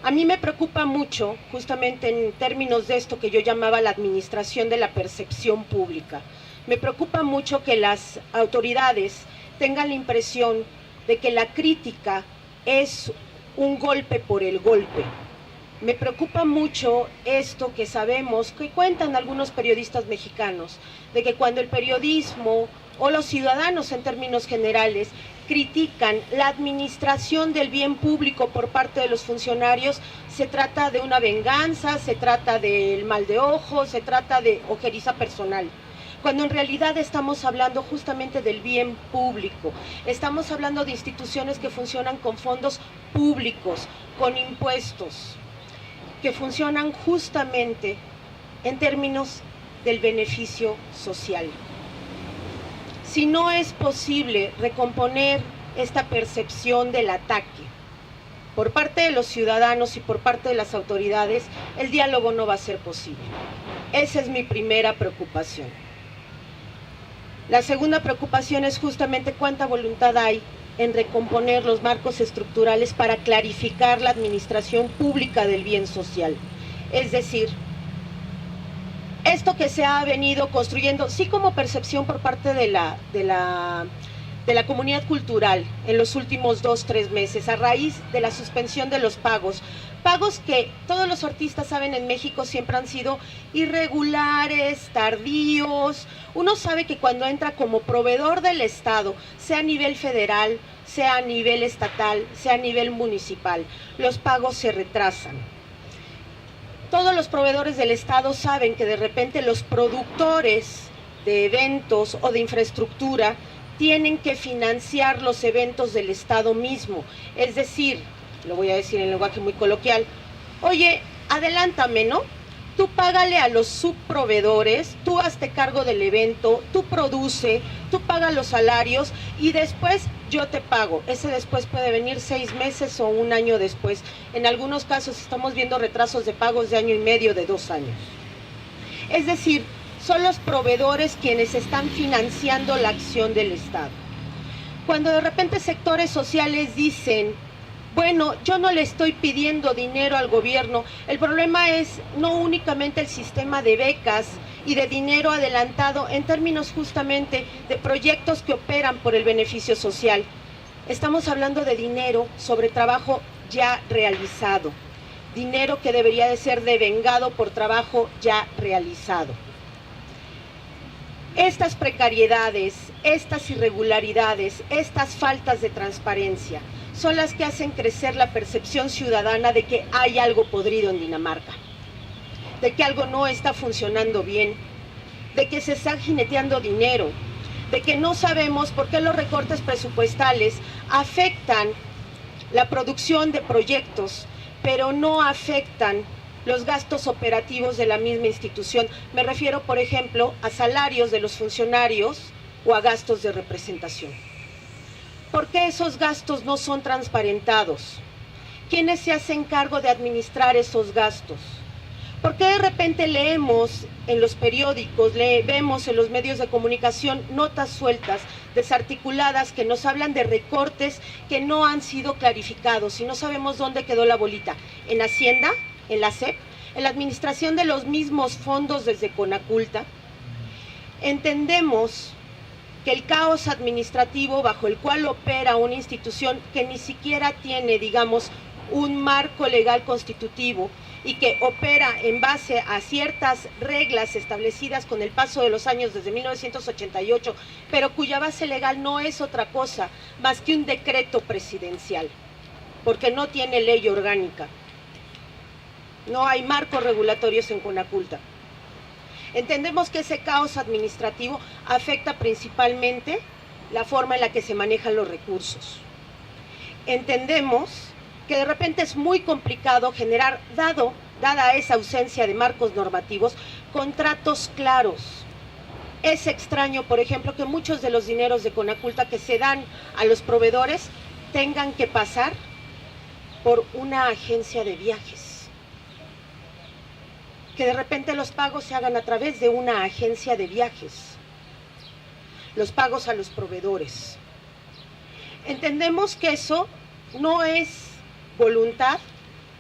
A mí me preocupa mucho, justamente en términos de esto que yo llamaba la administración de la percepción pública. Me preocupa mucho que las autoridades tengan la impresión de que la crítica es un golpe por el golpe. Me preocupa mucho esto que sabemos, que cuentan algunos periodistas mexicanos, de que cuando el periodismo o los ciudadanos en términos generales critican la administración del bien público por parte de los funcionarios, se trata de una venganza, se trata del mal de ojo, se trata de ojeriza personal. Cuando en realidad estamos hablando justamente del bien público, estamos hablando de instituciones que funcionan con fondos públicos, con impuestos, que funcionan justamente en términos del beneficio social. Si no es posible recomponer esta percepción del ataque por parte de los ciudadanos y por parte de las autoridades, el diálogo no va a ser posible. Esa es mi primera preocupación. La segunda preocupación es justamente cuánta voluntad hay en recomponer los marcos estructurales para clarificar la administración pública del bien social. Es decir, esto que se ha venido construyendo, sí como percepción por parte de la comunidad cultural en los últimos 2-3 meses, a raíz de la suspensión de los pagos que todos los artistas saben en México siempre han sido irregulares, tardíos. Uno sabe que cuando entra como proveedor del Estado, sea a nivel federal, sea a nivel estatal, sea a nivel municipal, los pagos se retrasan. Todos los proveedores del Estado saben que de repente los productores de eventos o de infraestructura tienen que financiar los eventos del Estado mismo. Es decir, lo voy a decir en lenguaje muy coloquial, oye, adelántame, ¿no? Tú págale a los subproveedores, tú hazte cargo del evento, tú produce, tú paga los salarios y después yo te pago. Ese después puede venir 6 meses o 1 año después. En algunos casos estamos viendo retrasos de pagos de 1 año y medio, de 2 años. Es decir, son los proveedores quienes están financiando la acción del Estado. Cuando de repente sectores sociales dicen, bueno, yo no le estoy pidiendo dinero al gobierno, el problema es no únicamente el sistema de becas y de dinero adelantado en términos justamente de proyectos que operan por el beneficio social. Estamos hablando de dinero sobre trabajo ya realizado, dinero que debería de ser devengado por trabajo ya realizado. Estas precariedades, estas irregularidades, estas faltas de transparencia son las que hacen crecer la percepción ciudadana de que hay algo podrido en Dinamarca, de que algo no está funcionando bien, de que se está jineteando dinero, de que no sabemos por qué los recortes presupuestales afectan la producción de proyectos, pero no afectan los gastos operativos de la misma institución. Me refiero, por ejemplo, a salarios de los funcionarios o a gastos de representación. ¿Por qué esos gastos no son transparentados? ¿Quiénes se hacen cargo de administrar esos gastos? ¿Por qué de repente leemos en los periódicos, vemos en los medios de comunicación notas sueltas, desarticuladas, que nos hablan de recortes que no han sido clarificados y no sabemos dónde quedó la bolita? ¿En Hacienda? ¿En la SEP? ¿En la administración de los mismos fondos desde Conaculta? Entendemos que el caos administrativo bajo el cual opera una institución que ni siquiera tiene, digamos, un marco legal constitutivo y que opera en base a ciertas reglas establecidas con el paso de los años desde 1988, pero cuya base legal no es otra cosa más que un decreto presidencial, porque no tiene ley orgánica. No hay marcos regulatorios en Conaculta. Entendemos que ese caos administrativo afecta principalmente la forma en la que se manejan los recursos. Entendemos que de repente es muy complicado generar, dada esa ausencia de marcos normativos, contratos claros. Es extraño, por ejemplo, que muchos de los dineros de Conaculta que se dan a los proveedores tengan que pasar por una agencia de viajes. Que de repente los pagos se hagan a través de una agencia de viajes, los pagos a los proveedores. Entendemos que eso no es voluntad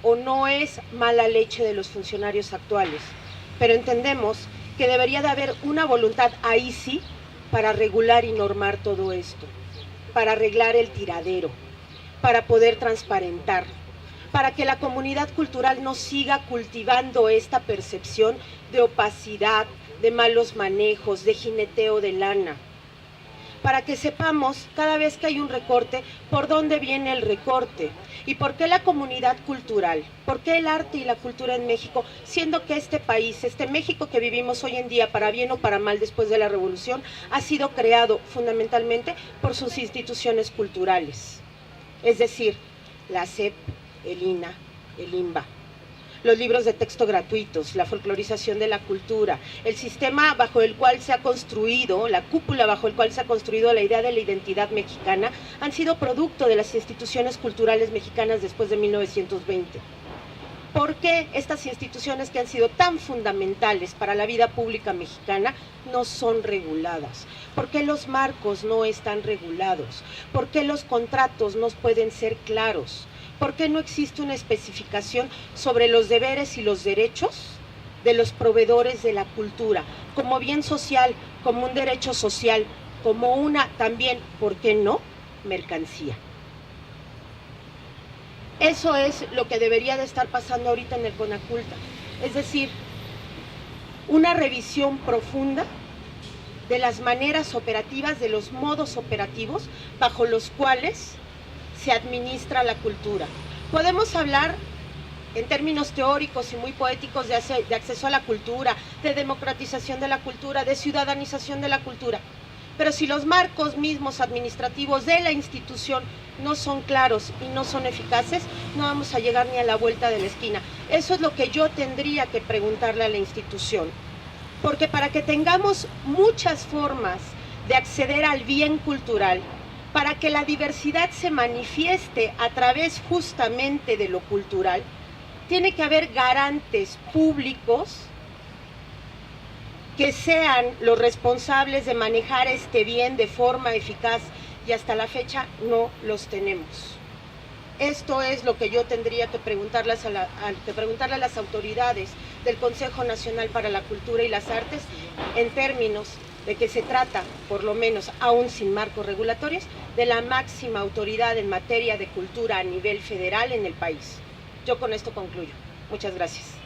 o no es mala leche de los funcionarios actuales, pero entendemos que debería de haber una voluntad ahí sí para regular y normar todo esto, para arreglar el tiradero, para poder transparentar, para que la comunidad cultural no siga cultivando esta percepción de opacidad, de malos manejos, de jineteo de lana, para que sepamos cada vez que hay un recorte, por dónde viene el recorte y por qué la comunidad cultural, por qué el arte y la cultura en México, siendo que este país, este México que vivimos hoy en día, para bien o para mal después de la revolución, ha sido creado fundamentalmente por sus instituciones culturales, es decir, la SEP, el INA, el INBA, los libros de texto gratuitos, la folclorización de la cultura, el sistema bajo el cual se ha construido, la cúpula bajo el cual se ha construido la idea de la identidad mexicana, han sido producto de las instituciones culturales mexicanas después de 1920. ¿Por qué estas instituciones que han sido tan fundamentales para la vida pública mexicana no son reguladas? ¿Por qué los marcos no están regulados? ¿Por qué los contratos no pueden ser claros? ¿Por qué no existe una especificación sobre los deberes y los derechos de los proveedores de la cultura, como bien social, como un derecho social, como una también, ¿por qué no?, mercancía? Eso es lo que debería de estar pasando ahorita en el CONACULTA, es decir, una revisión profunda de las maneras operativas, de los modos operativos bajo los cuales se administra la cultura. Podemos hablar en términos teóricos y muy poéticos de acceso a la cultura, de democratización de la cultura, de ciudadanización de la cultura, pero si los marcos mismos administrativos de la institución no son claros y no son eficaces, no vamos a llegar ni a la vuelta de la esquina. Eso es lo que yo tendría que preguntarle a la institución, porque para que tengamos muchas formas de acceder al bien cultural, para que la diversidad se manifieste a través justamente de lo cultural, tiene que haber garantes públicos que sean los responsables de manejar este bien de forma eficaz, y hasta la fecha no los tenemos. Esto es lo que yo tendría que preguntarle a las autoridades del Consejo Nacional para la Cultura y las Artes, en términos de que se trata, por lo menos aún sin marcos regulatorios, de la máxima autoridad en materia de cultura a nivel federal en el país. Yo con esto concluyo. Muchas gracias.